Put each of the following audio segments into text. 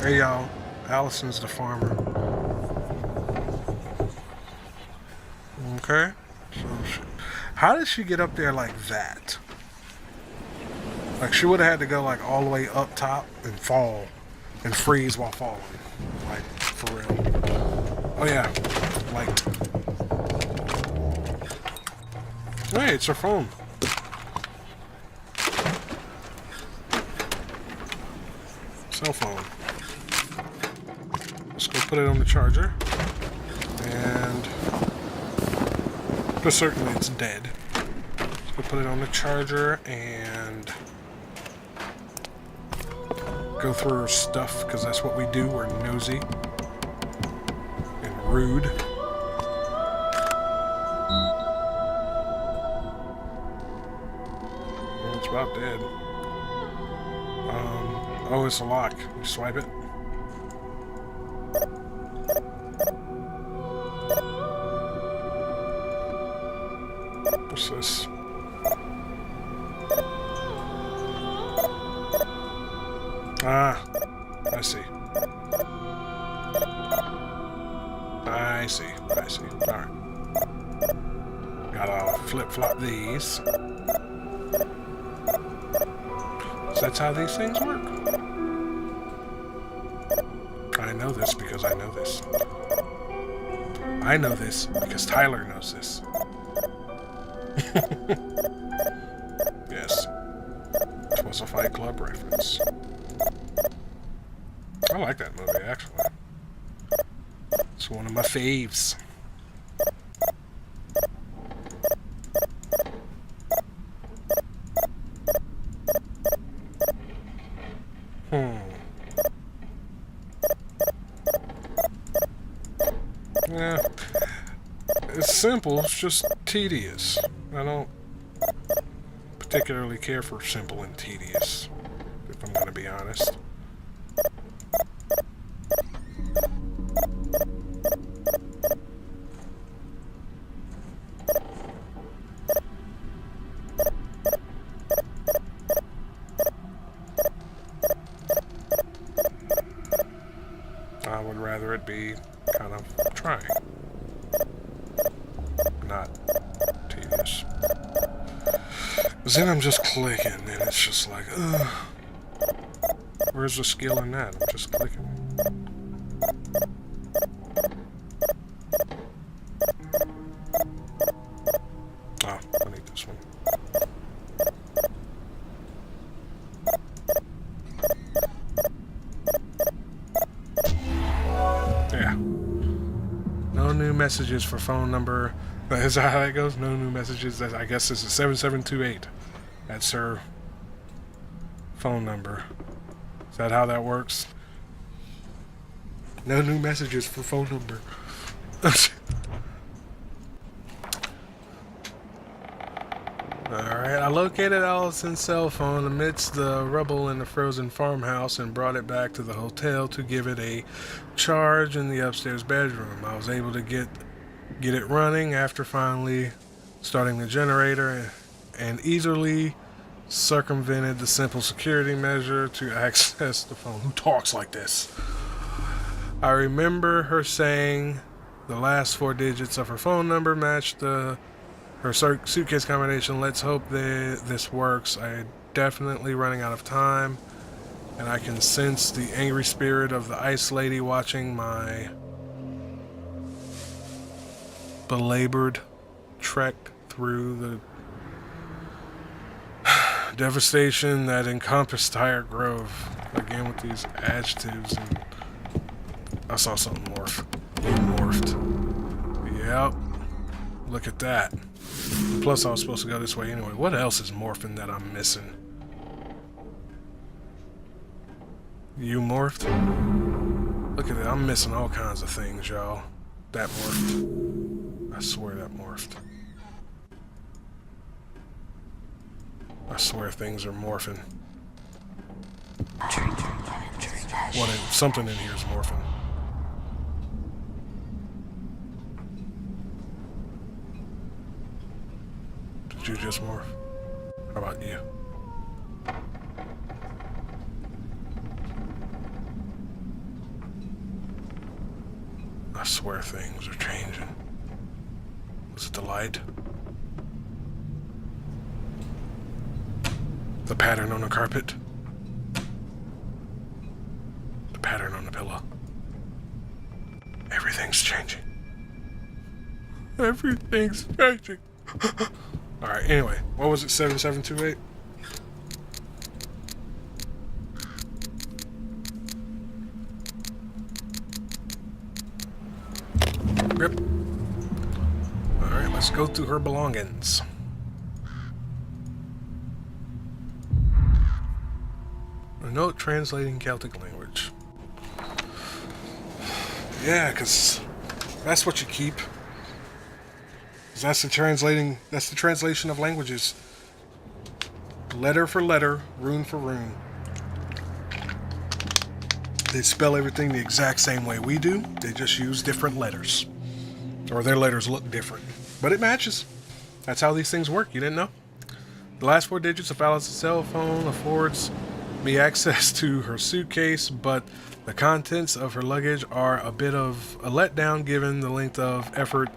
Hey y'all, Allison's the farmer. Okay. So how did she get up there like that? Like she would have had to go like all the way up top and fall and freeze while falling. Like for real. Oh yeah. Light. Hey, it's her phone. Cell phone. Let's go put it on the charger. And but certainly it's dead. Let's go put it on the charger and go through her stuff, because that's what we do. We're nosy and rude. Well, it's about dead. Oh, it's a lock. You swipe it. What's this? Ah, I see. I see. I see. Alright. Gotta flip-flop these. So that's how these things work. I know this because I know this. I know this because Tyler knows this. Yes. This was a Fight Club reference. I like that movie, actually. It's one of my faves. Yeah. It's simple, it's just tedious. I don't particularly care for simple and tedious, if I'm gonna be honest. I would rather it be kind of trying, not tedious. Because then I'm just clicking, and it's just like, ugh. Where's the skill in that? I'm just clicking. Oh, I need this one. Yeah. No new messages for phone number. Is that how that goes? No new messages. I guess this is 7728. That's her phone number. Is that how that works? No new messages for phone number. Alright, I located Allison's cell phone amidst the rubble in the frozen farmhouse and brought it back to the hotel to give it a charge in the upstairs bedroom. I was able to get it running after finally starting the generator and easily circumvented the simple security measure to access the phone. Who talks like this? I remember her saying the last 4 digits of her phone number matched her suitcase combination. Let's hope that this works. I'm definitely running out of time, and I can sense the angry spirit of the ice lady watching my belabored trek through the devastation that encompassed Tire Grove. Again with these adjectives, and I saw something morph. You morphed. Yep. Look at that. Plus I was supposed to go this way anyway. What else is morphing that I'm missing? You morphed? Look at it. I'm missing all kinds of things, y'all. That morphed. I swear that morphed. I swear things are morphing. Something in here is morphing. Did you just morph? How about you? I swear things are changing. Was it the light? The pattern on the carpet? The pattern on the pillow? Everything's changing. Everything's changing. Alright, anyway. What was it? 7728? Rip. Alright, let's go through her belongings. A note translating Celtic language. Yeah, because that's what you keep. That's the translation of languages. Letter for letter, rune for rune. They spell everything the exact same way we do. They just use different letters. Or their letters look different. But it matches. That's how these things work. You didn't know? The last 4 digits of Allison's cell phone affords me access to her suitcase, but the contents of her luggage are a bit of a letdown given the length of effort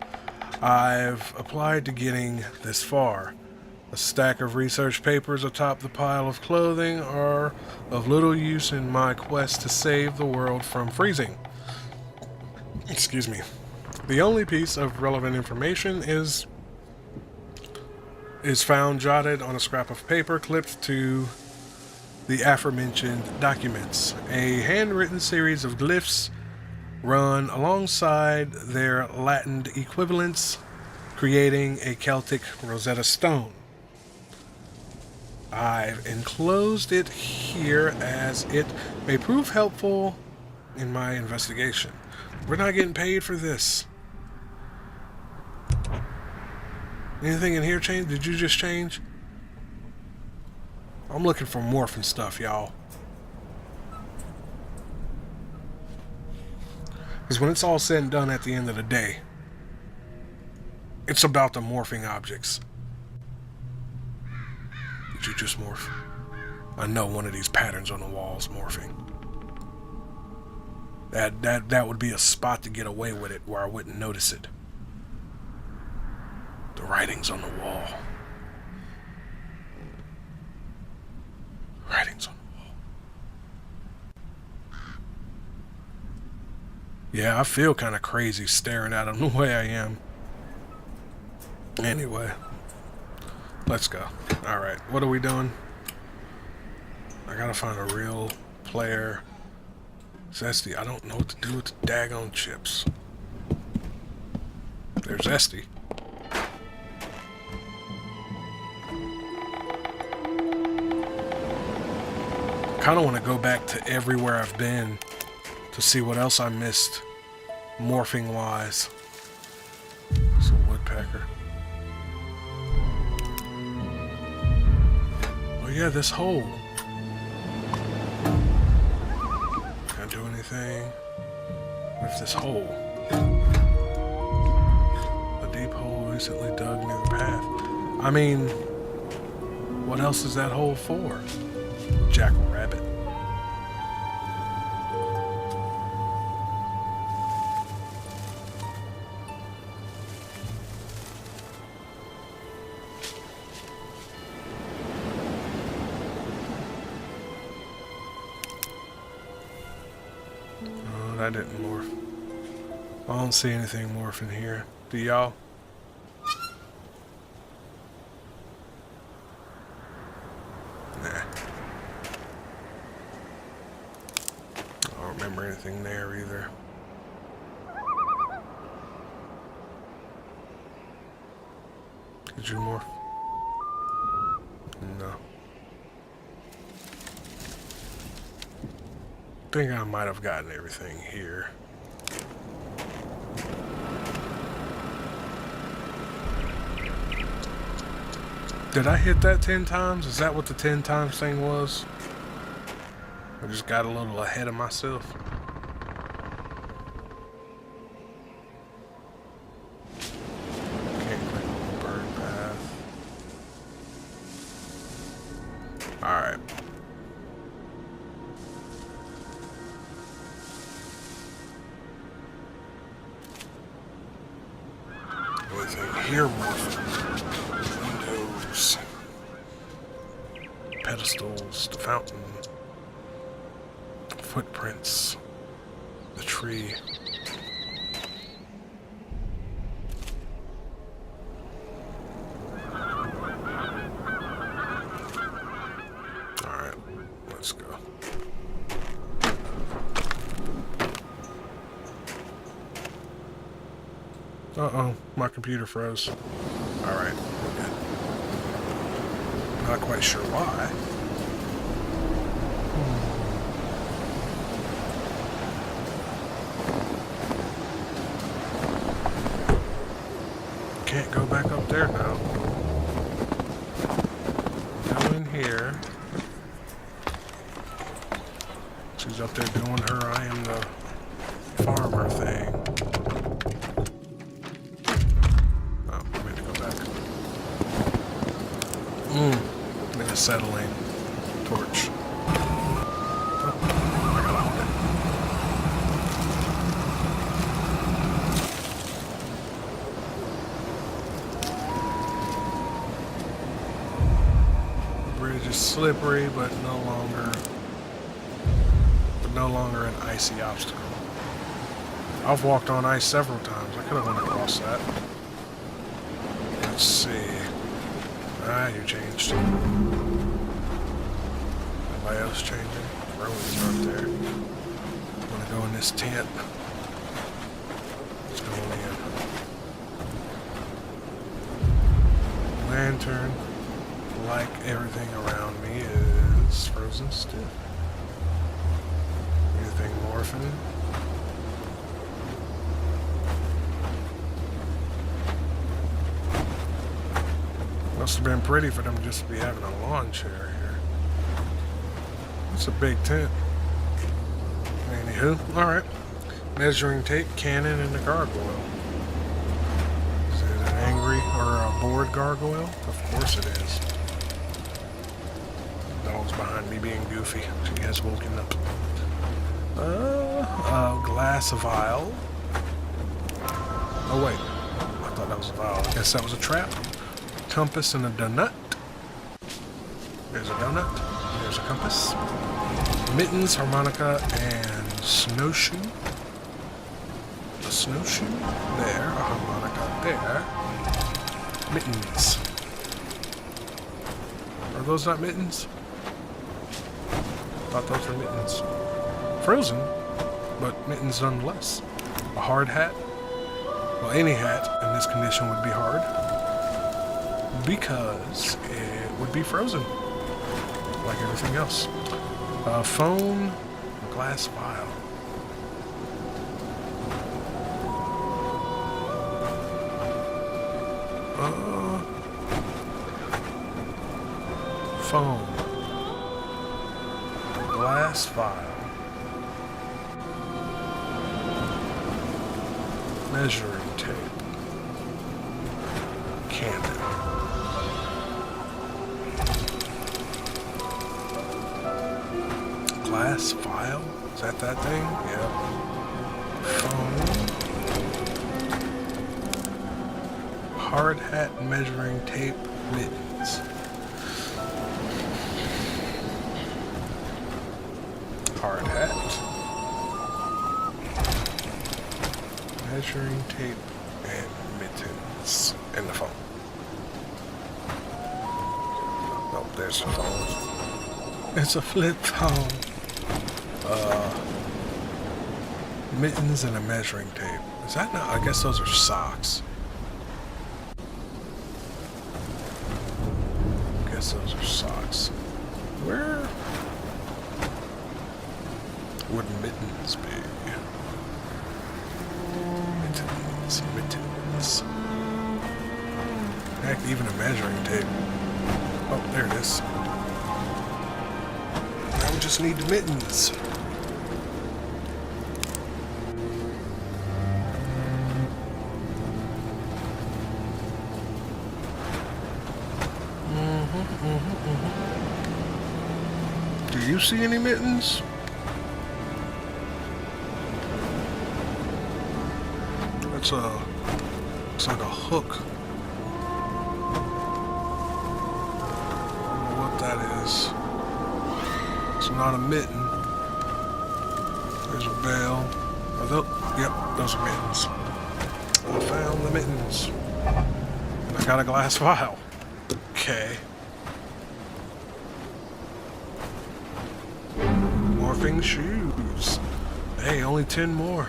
I've applied to getting this far. A stack of research papers atop the pile of clothing are of little use in my quest to save the world from freezing. Excuse me. The only piece of relevant information is found jotted on a scrap of paper clipped to the aforementioned documents. A handwritten series of glyphs run alongside their Latin equivalents, creating a Celtic Rosetta Stone. I've enclosed it here as it may prove helpful in my investigation. We're not getting paid for this. Anything in here change? Did you just change? I'm looking for morphing stuff, y'all. Because when it's all said and done at the end of the day, it's about the morphing objects. Did you just morph? I know one of these patterns on the wall's morphing. That would be a spot to get away with it where I wouldn't notice it. The writing's on the wall. Writing's on the wall. Yeah, I feel kind of crazy staring at him the way I am. Anyway, let's go. Alright, what are we doing? I gotta find a real player. Zesty, I don't know what to do with the daggone chips. There's Zesty. Kind of want to go back to everywhere I've been to see what else I missed morphing wise. It's a woodpecker. Oh yeah, this hole. Can I do anything with this hole? A deep hole recently dug near the path. I mean, what else is that hole for? Jackal rabbit. Oh, that didn't morph. I don't see anything morphing here. Do y'all? Anything there either. Did you morph? No. I think I might have gotten everything here. Did I hit that 10 times? Is that what the 10 times thing was? I just got a little ahead of myself. Can't click on the bird path. Alright. everything here morphing. Windows. Pedestals, the fountain. Footprints. The tree. Alright, let's go. Uh-oh, my computer froze. Alright, we're good. Not quite sure why. Can't go back up there now. Go in here. She's up there doing her I am the farmer thing. Oh, I meant to go back. Need a settling torch. Oh, I gotta hold it. Bridge is slippery, but no longer an icy obstacle. I've walked on ice several times. I could have went across that. Let's see. Ah, you changed. Anybody else changing? Rowan's not there. I'm gonna go in this tent. Let's go in. Lantern, like everything around me, is frozen stiff. Anything morphing? Must have been pretty for them just to be having a lawn chair here. It's a big tent. Anywho, alright. Measuring tape, cannon, and a gargoyle. Is it an angry or a bored gargoyle? Of course it is. The dog's behind me being goofy. She has woken up. A glass vial. Oh wait, I thought that was a vial. I guess that was a trap. Compass and a donut. There's a donut. There's a compass. Mittens, harmonica, and snowshoe. A snowshoe there. A harmonica there. Mittens. Are those not mittens? Thought those were mittens. Frozen, but mittens nonetheless. A hard hat. Well, any hat in this condition would be hard, because it would be frozen, like everything else. A phone, a glass vial. Phone, glass vial. Measuring tape. Cannon. Glass vial? Is that thing? Yeah. Phone. Hard hat, measuring tape, mittens. Hard hat. Measuring tape and mittens. And the phone. Oh, there's the phone. It's a flip phone. Mittens and a measuring tape. Is that not? I guess those are socks. I guess those are socks. Where would mittens be? Mittens. Heck, even a measuring tape. Oh, there it is. Now we just need the mittens. Do you see any mittens? Let's Looks like a hook. I don't know what that is. It's not a mitten. There's a bell. Yep, those are mittens. I found the mittens. And I got a glass vial. Okay. Morphing shoes. Hey, only 10 more.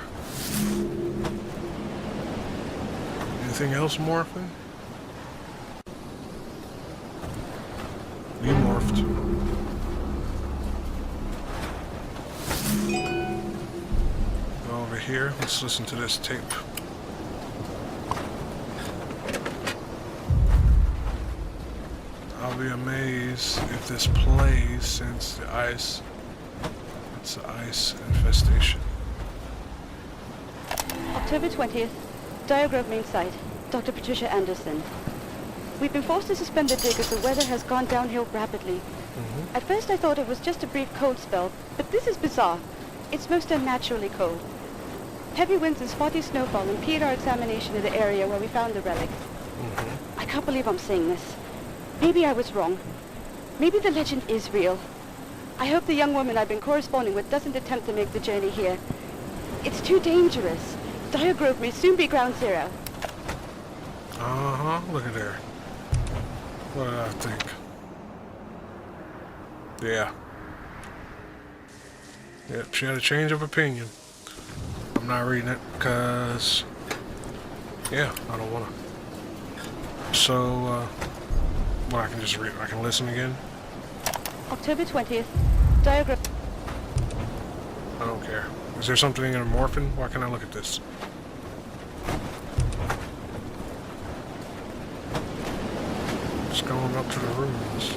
Anything else morphing? You morphed. Go over here. Let's listen to this tape. I'll be amazed if this plays since the ice. It's the ice infestation. October 20th, Diagrove main site, Dr. Patricia Anderson. We've been forced to suspend the dig as the weather has gone downhill rapidly. At first I thought it was just a brief cold spell, but this is bizarre. It's most unnaturally cold. Heavy winds and spotty snowfall impede our examination of the area where we found the relic. I can't believe I'm saying this. Maybe I was wrong. Maybe the legend is real. I hope the young woman I've been corresponding with doesn't attempt to make the journey here. It's too dangerous. Diagrove may soon be ground zero. Look at there. What did I think? Yeah. Yep, she had a change of opinion. I'm not reading it because, yeah, I don't want to. So, well, I can just read. I can listen again. October 20th, Diagrove. I don't care. Is there something in a morphin? Why can't I look at this? Just going up to the rooms.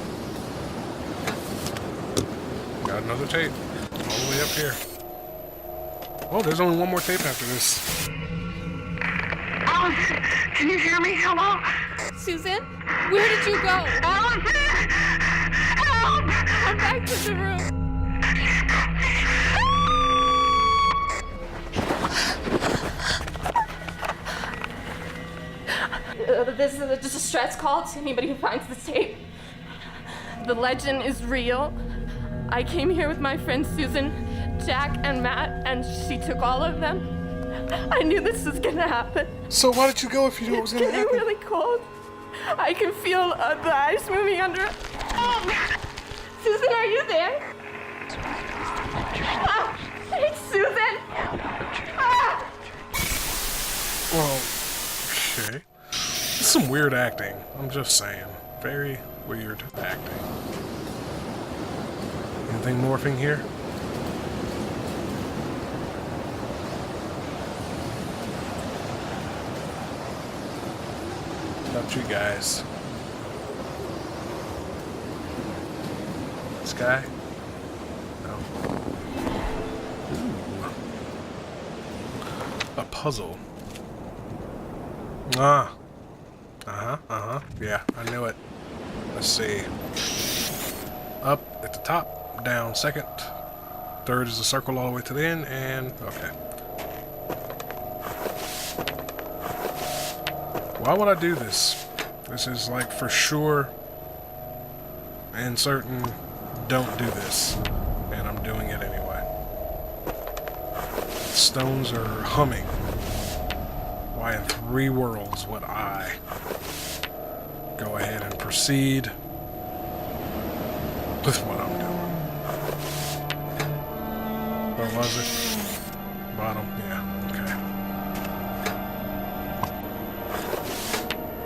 Got another tape. All the way up here. Oh, there's only one more tape after this. Allison, can you hear me? Hello? Susan? Where did you go? Allison! Help! Come back to the room. This is a distress call to anybody who finds this tape. The legend is real. I came here with my friends Susan, Jack, and Matt, and she took all of them. I knew this was gonna happen. So why did you go if you knew it was gonna happen? It's getting really cold. I can feel the ice moving under it. Susan, are you there? It's Susan! Well, okay. It's some weird acting. I'm just saying. Very weird acting. Anything morphing here? About you guys. This guy? No. Ooh. A puzzle. Yeah, I knew it. Let's see. Up at the top, down second. Third is the circle all the way to the end, and okay. Why would I do this? This is like for sure and certain don't do this. And I'm doing it anyway. Stones are humming. Why in 3 worlds would I go ahead and proceed with what I'm doing? Where was it? Bottom, yeah, okay.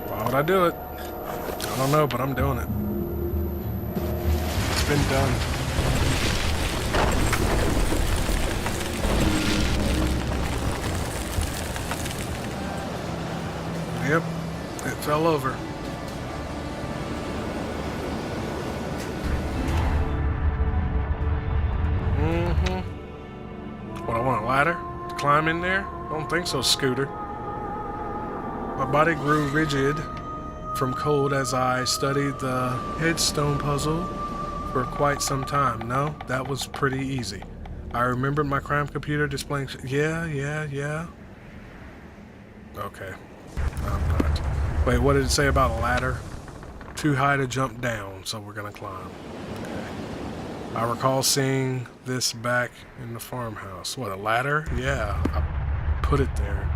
Why would I do it? I don't know, but I'm doing it. It's been done. Yep, it fell over. What, I want a ladder to climb in there? I don't think so, Scooter. My body grew rigid from cold as I studied the headstone puzzle for quite some time. No, that was pretty easy. I remembered my crime computer displaying... Yeah. Okay. I'm not. Wait, what did it say about a ladder? Too high to jump down, so we're gonna climb. Okay. I recall seeing this back in the farmhouse. What, a ladder? Yeah, I put it there.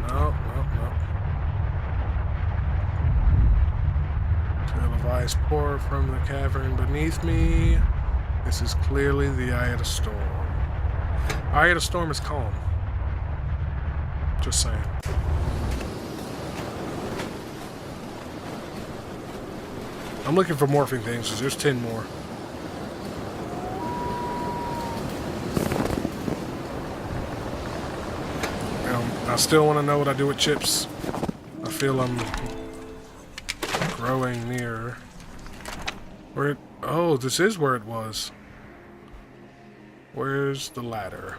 No. Trail of ice pour from the cavern beneath me. This is clearly the eye of the storm. Eye of the storm is calm. Just saying. I'm looking for morphing things because there's 10 more. I still want to know what I do with chips. I feel I'm growing near. Where it, oh, this is where it was. Where's the ladder?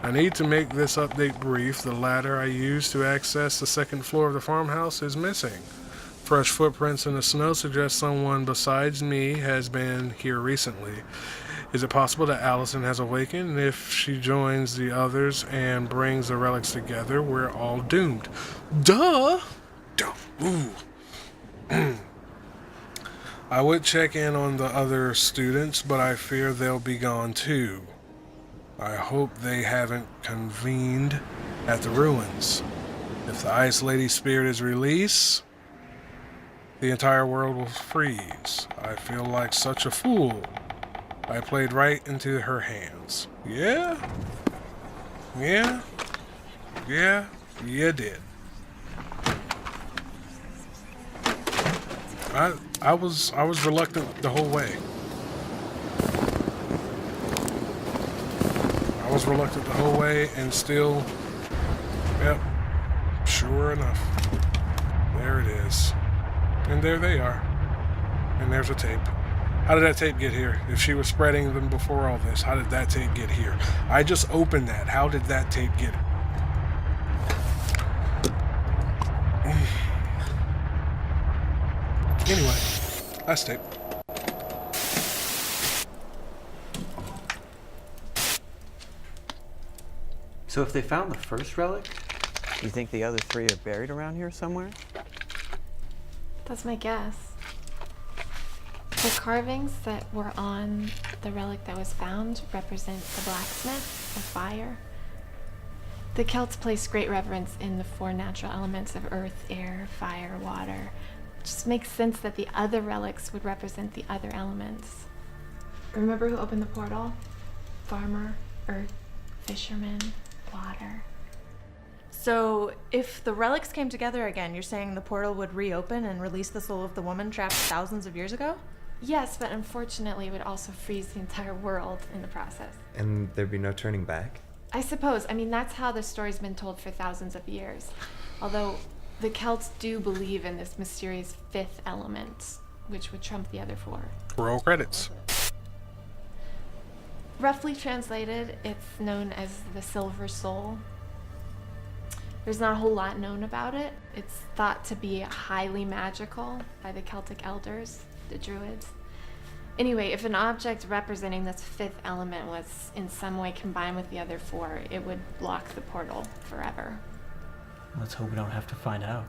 I need to make this update brief. The ladder I used to access the second floor of the farmhouse is missing. Fresh footprints in the snow suggest someone besides me has been here recently. Is it possible that Allison has awakened? If she joins the others and brings the relics together, we're all doomed. Duh! Ooh. I would check in on the other students, but I fear they'll be gone too. I hope they haven't convened at the ruins. If the Ice Lady's spirit is released, the entire world will freeze. I feel like such a fool. I played right into her hands. Yeah? Yeah? Yeah? You did. I was reluctant the whole way. I was reluctant the whole way and still, yep, sure enough. There it is. And there they are. And there's a tape. How did that tape get here? If she was spreading them before all this, how did that tape get here? I just opened that. How did that tape get it? Anyway, that's tape. So if they found the first relic, you think the other three are buried around here somewhere? That's my guess. The carvings that were on the relic that was found represent the blacksmith, the fire. The Celts placed great reverence in the four natural elements of earth, air, fire, water. It just makes sense that the other relics would represent the other elements. Remember who opened the portal? Farmer, earth, fisherman, water. So, if the relics came together again, you're saying the portal would reopen and release the soul of the woman trapped thousands of years ago? Yes, but unfortunately it would also freeze the entire world in the process. And there'd be no turning back? I suppose. I mean, that's how the story's been told for thousands of years. Although, the Celts do believe in this mysterious fifth element, which would trump the other four. Roll credits. Roughly translated, it's known as the Silver Soul. There's not a whole lot known about it. It's thought to be highly magical by the Celtic elders, the Druids. Anyway, if an object representing this fifth element was in some way combined with the other four, it would block the portal forever. Let's hope we don't have to find out.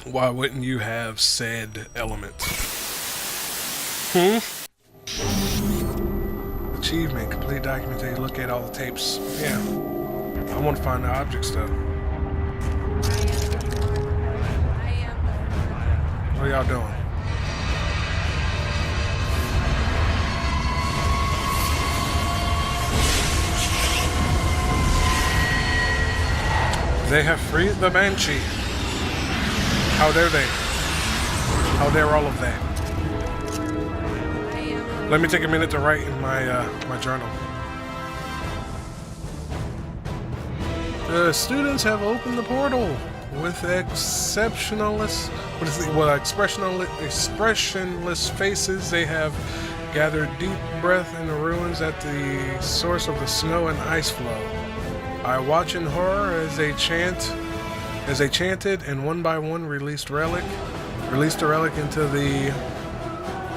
Why wouldn't you have said element? Achievement, complete documentation, look at all the tapes. Yeah. I want to find the objects though. What are y'all doing? They have freed the Banshee. How dare they? How dare all of that? Let me take a minute to write in my my journal. The students have opened the portal with expressionless faces. They have gathered deep breath in the ruins at the source of the snow and ice flow. I watch in horror as they chanted and one by one released a relic into the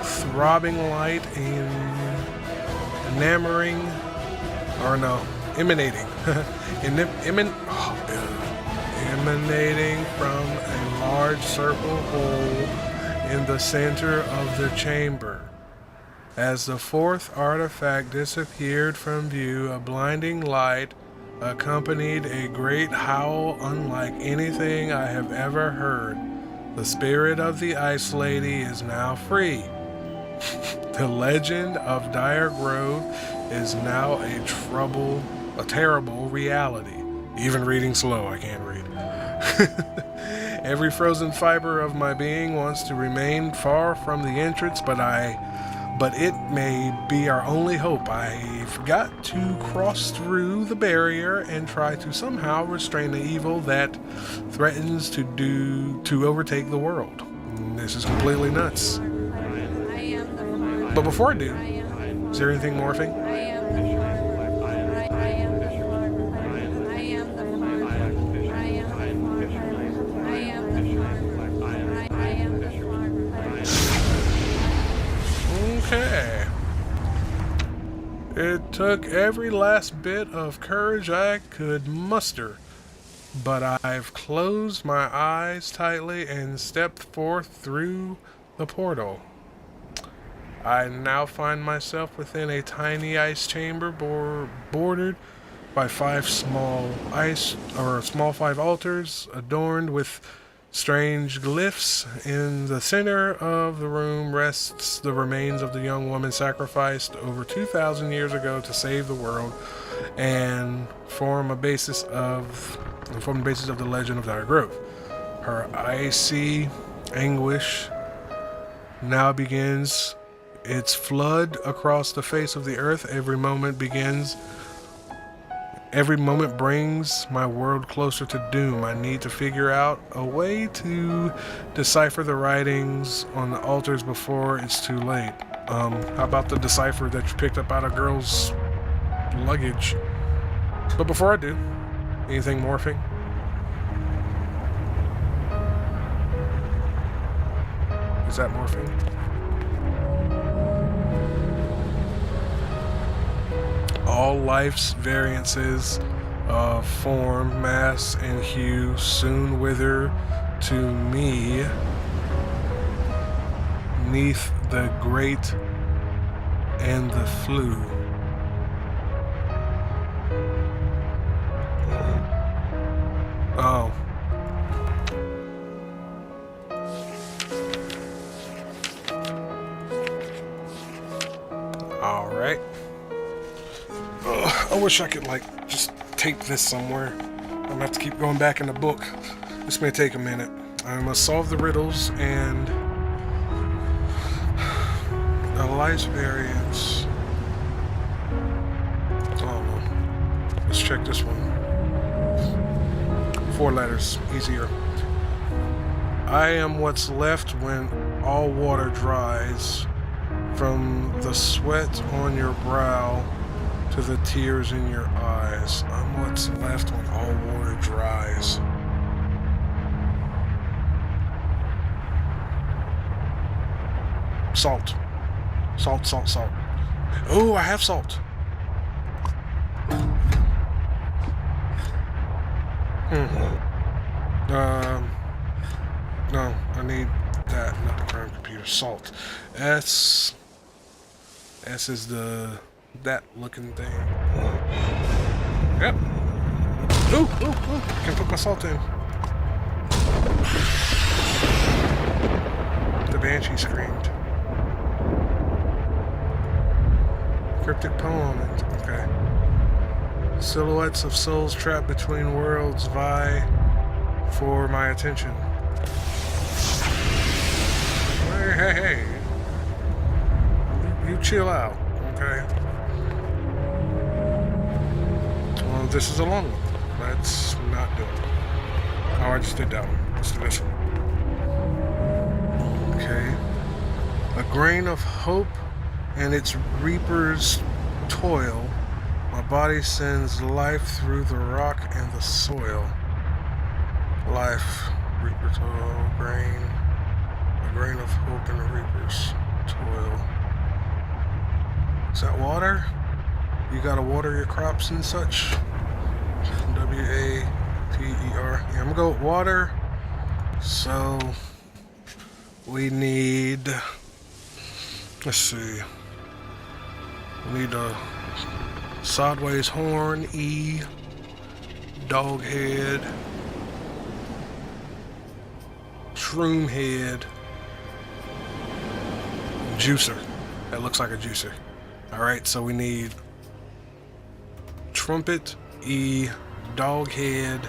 throbbing light and emanating, emanating from a large circle hole in the center of the chamber. As the fourth artifact disappeared from view, a blinding light accompanied a great howl unlike anything I have ever heard. The spirit of the Ice Lady is now free. The legend of Dire Grove is now a terrible reality. Even reading slow, I can't read. Every frozen fiber of my being wants to remain far from the entrance, but it may be our only hope. I've got to cross through the barrier and try to somehow restrain the evil that threatens to overtake the world. This is completely nuts. But before I do, is there anything morphing? Okay. It took every last bit of courage I could muster, but I've closed my eyes tightly and stepped forth through the portal. I now find myself within a tiny ice chamber bordered by five small altars adorned with strange glyphs. In the center of the room rests the remains of the young woman sacrificed over 2,000 years ago to save the world and form the basis of the legend of Dire Grove. Her icy anguish now begins its flood across the face of the earth. Every moment brings my world closer to doom. I need to figure out a way to decipher the writings on the altars before it's too late. How about the decipher that you picked up out of girl's luggage? But before I do, anything morphing? Is that morphing? All life's variances of form, mass, and hue soon wither to me neath the grate and the flue. Oh. All right. I wish I could, just tape this somewhere. I'm gonna have to keep going back in the book. This may take a minute. I must solve the riddles and a life's variance. Oh no. Let's check this one. 4 letters, easier. I am what's left when all water dries, from the sweat on your brow to the tears in your eyes. I'm what's left when all water dries. Salt. Salt, salt, salt. Oh, I have salt. No, I need that, not the current computer. Salt. S is that looking thing. Yep. Ooh, can put my salt in. The banshee screamed. Cryptic poem. Okay. Silhouettes of souls trapped between worlds vie for my attention. Hey. You chill out, okay? Well, this is a long one. Let's not do it. Oh, I just did that one. Let's do this one. Okay. A grain of hope and its reaper's toil. My body sends life through the rock and the soil. Life, reaper toil, grain. A grain of hope and the reaper's toil. Is that water? You gotta water your crops and such. W-A-T-E-R. Yeah, I'm gonna go with water. So we need, let's see. We need a sideways horn, E, dog head, shroom head, juicer. That looks like a juicer. Alright, so we need trumpet, E, dog head,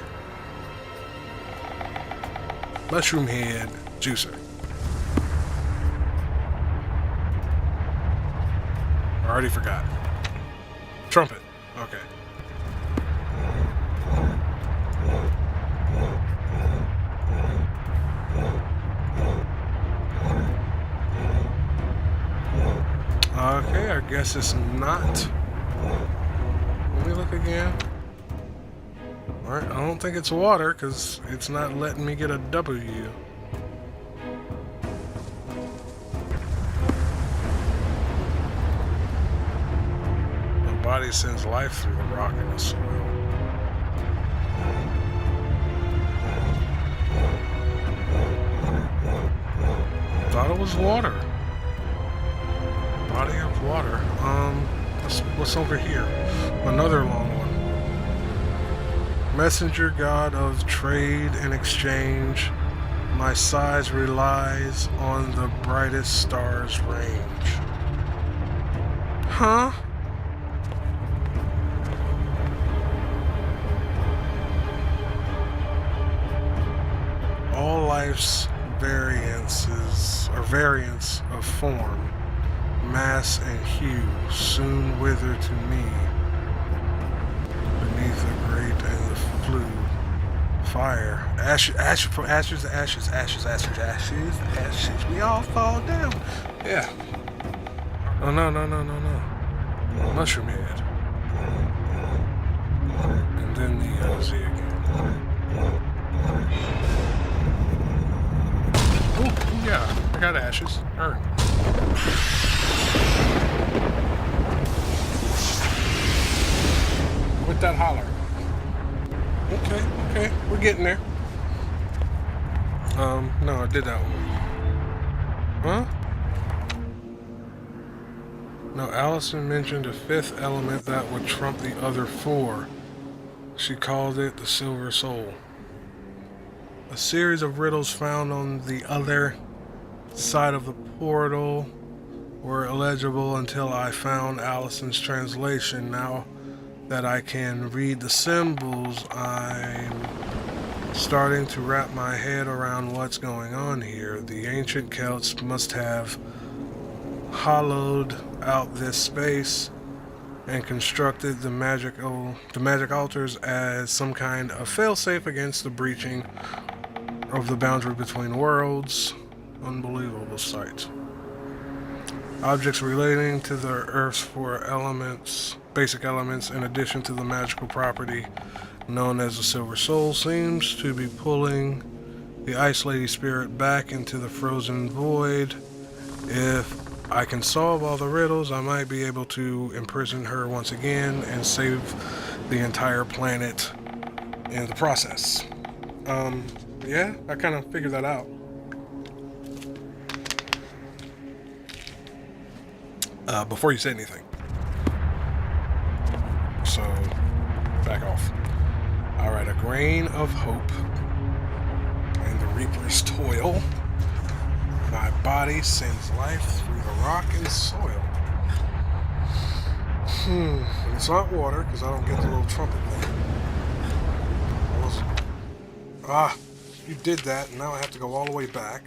mushroom head, juicer. I already forgot. Trumpet. Okay. Okay, I guess it's not. Let me look again. Alright, I don't think it's water because it's not letting me get a W. The body sends life through the rock and the soil. Thought it was water. Body of water. What's over here? Another long one. Messenger god of trade and exchange, my size relies on the brightest star's range. Huh? All life's variants of form, mass and hue soon wither to me beneath the great and the flue fire. Ashes from ashes to ashes, ashes. We all fall down. Yeah. Oh no. Mushroom head. And then the Z again. Oh yeah, I got ashes. Alright. With that holler. Okay, we're getting there. No, I did that one. Huh? No, Allison mentioned a fifth element that would trump the other four. She called it the Silver Soul. A series of riddles found on the other side of the portal were illegible until I found Allison's translation. Now that I can read the symbols, I'm starting to wrap my head around what's going on here. The ancient Celts must have hollowed out this space and constructed the magic altars as some kind of failsafe against the breaching of the boundary between worlds. Unbelievable sight. Objects relating to the Earth's four elements, basic elements, in addition to the magical property known as the Silver Soul, seems to be pulling the Ice Lady spirit back into the frozen void. If I can solve all the riddles, I might be able to imprison her once again and save the entire planet in the process. Yeah, I kind of figured that out. Before you say anything. So, back off. Alright, a grain of hope and the reaper's toil. My body sends life through the rock and soil. It's not water, because I don't get the little trumpet thing. You did that, and now I have to go all the way back.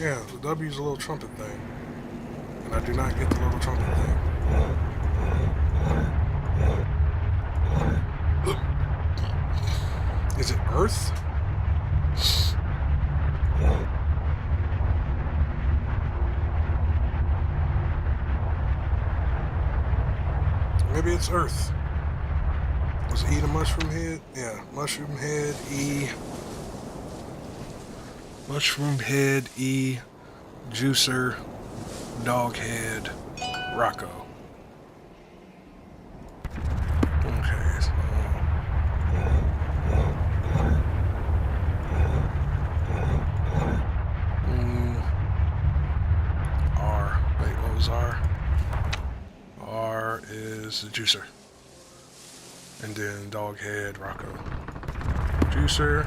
Yeah, the W's a little trumpet thing. And I do not get the little trumpet thing. Is it Earth? Maybe it's Earth. Was E the mushroom head? Yeah, mushroom head, E. Mushroom head, E. Juicer. Doghead Rocco. Okay, so R. Wait, what was R? R is the juicer. And then Doghead Rocco. Juicer.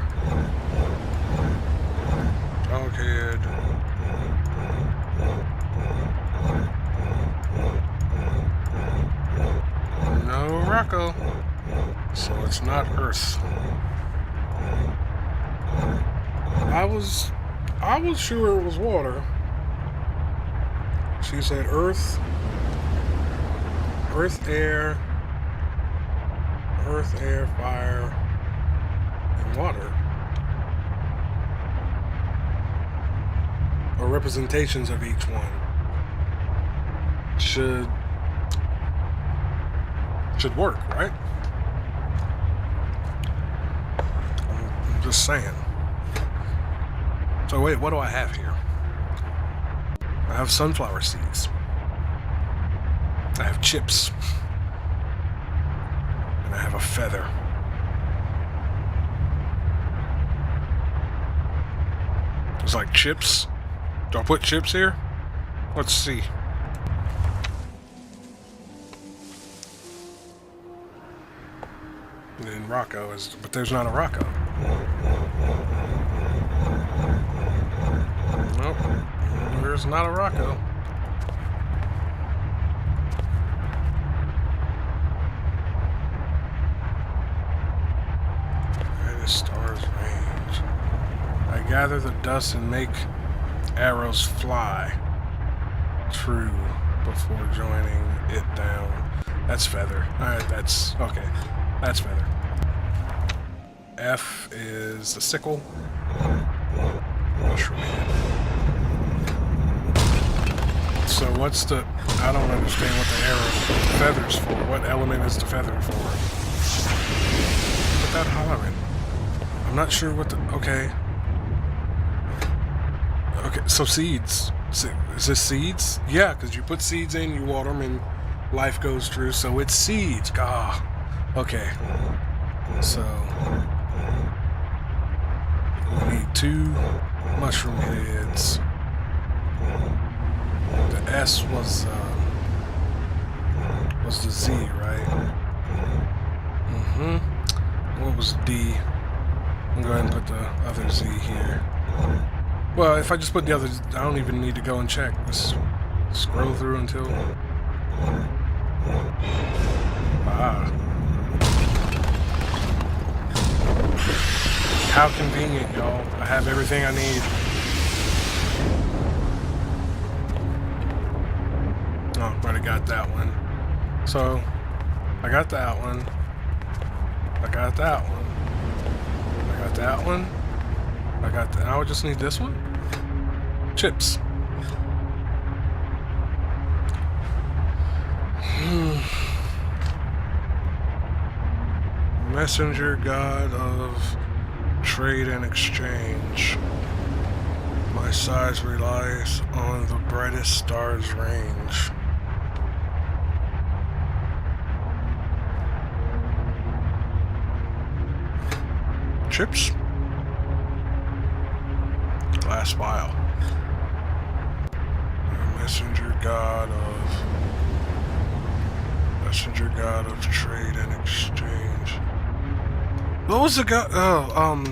Doghead. No Rocco. So it's not Earth. I was sure it was water. She said Earth, air, fire, and water. Or representations of each one should work, right? I'm just saying. So wait, what do I have here? I have sunflower seeds. I have chips. And I have a feather. It's like chips. Do I put chips here? Let's see. And then Rocco is, but there's not a Rocco. Nope, there's not a Rocco. Where the stars range. I gather the dust and make arrows fly. True, before joining it down. That's feather. Alright, that's okay. That's feather. F is the sickle. Mushroom head. So what's the... I don't understand what the arrow feather's for. What element is the feather for? Put that holler in. I'm not sure what the... Okay. Okay, so seeds. Is this seeds? Yeah, because you put seeds in, you water them, and life goes through. So it's seeds. Ah. Okay. So... we need 2 mushroom heads. The S was the Z, right? What was D? I'm going to go ahead and put the other Z here. Well, if I just put the other, I don't even need to go and check. Just scroll through until... Ah. How convenient, y'all. I have everything I need. Oh, already got that one. So, I got that one. I got that one. I got that one. I got that. Now I just need this one. Chips. Messenger god of trade and exchange. My size relies on the brightest star's range. Chips. Glass vial. Messenger god of trade and exchange. What was the guy? Oh,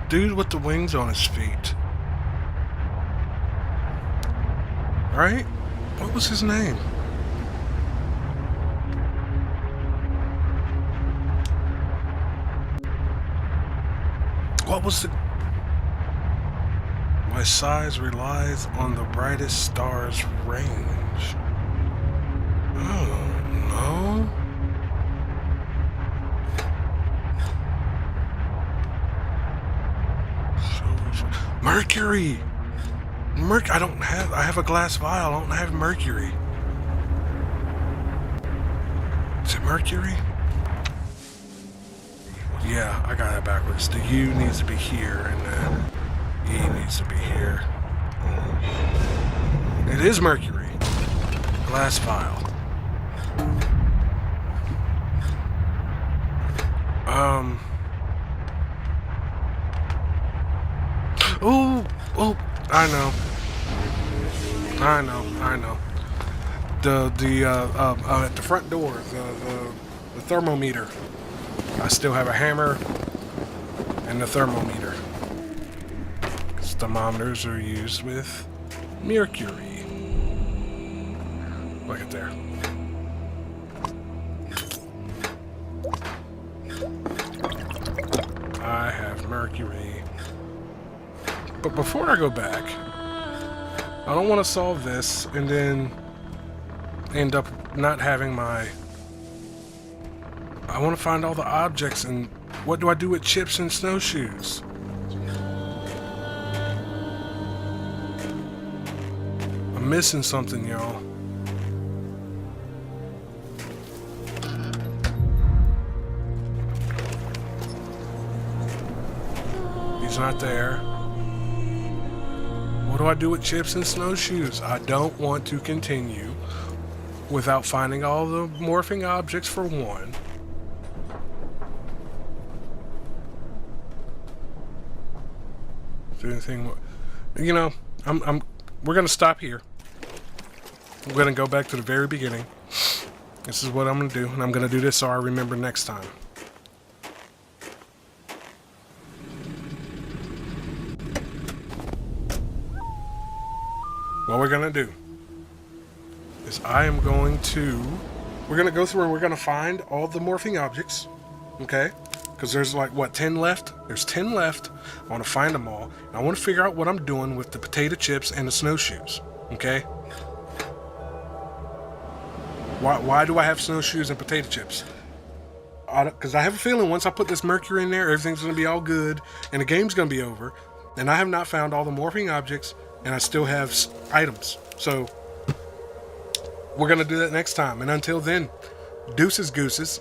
dude with the wings on his feet. Right? What was his name? What was the... My size relies on the brightest star's range. Oh, no. Mercury! I have a glass vial, I don't have mercury. Is it mercury? Yeah, I got it backwards. The U needs to be here, and the E needs to be here. It is mercury. Glass vial. Oh, I know. At the front door, the thermometer. I still have a hammer and the thermometer. 'Cause thermometers are used with mercury. Look at there. I have mercury. But before I go back, I don't want to solve this and then end up not having my... I want to find all the objects, and what do I do with chips and snowshoes? I'm missing something, y'all. He's not there. What do I do with chips and snowshoes? I don't want to continue without finding all the morphing objects for one. Is there anything? You know, we're gonna stop here. We're gonna go back to the very beginning. This is what I'm gonna do, and I'm gonna do this so I remember next time. What we're gonna do is we're gonna go through and we're gonna find all the morphing objects, okay? Because there's like, what, 10 left? There's 10 left. I want to find them all. And I want to figure out what I'm doing with the potato chips and the snowshoes, okay? Why do I have snowshoes and potato chips? Because I have a feeling once I put this mercury in there, everything's gonna be all good, and the game's gonna be over. And I have not found all the morphing objects, and I still have items. So we're gonna do that next time. And until then, deuces gooses.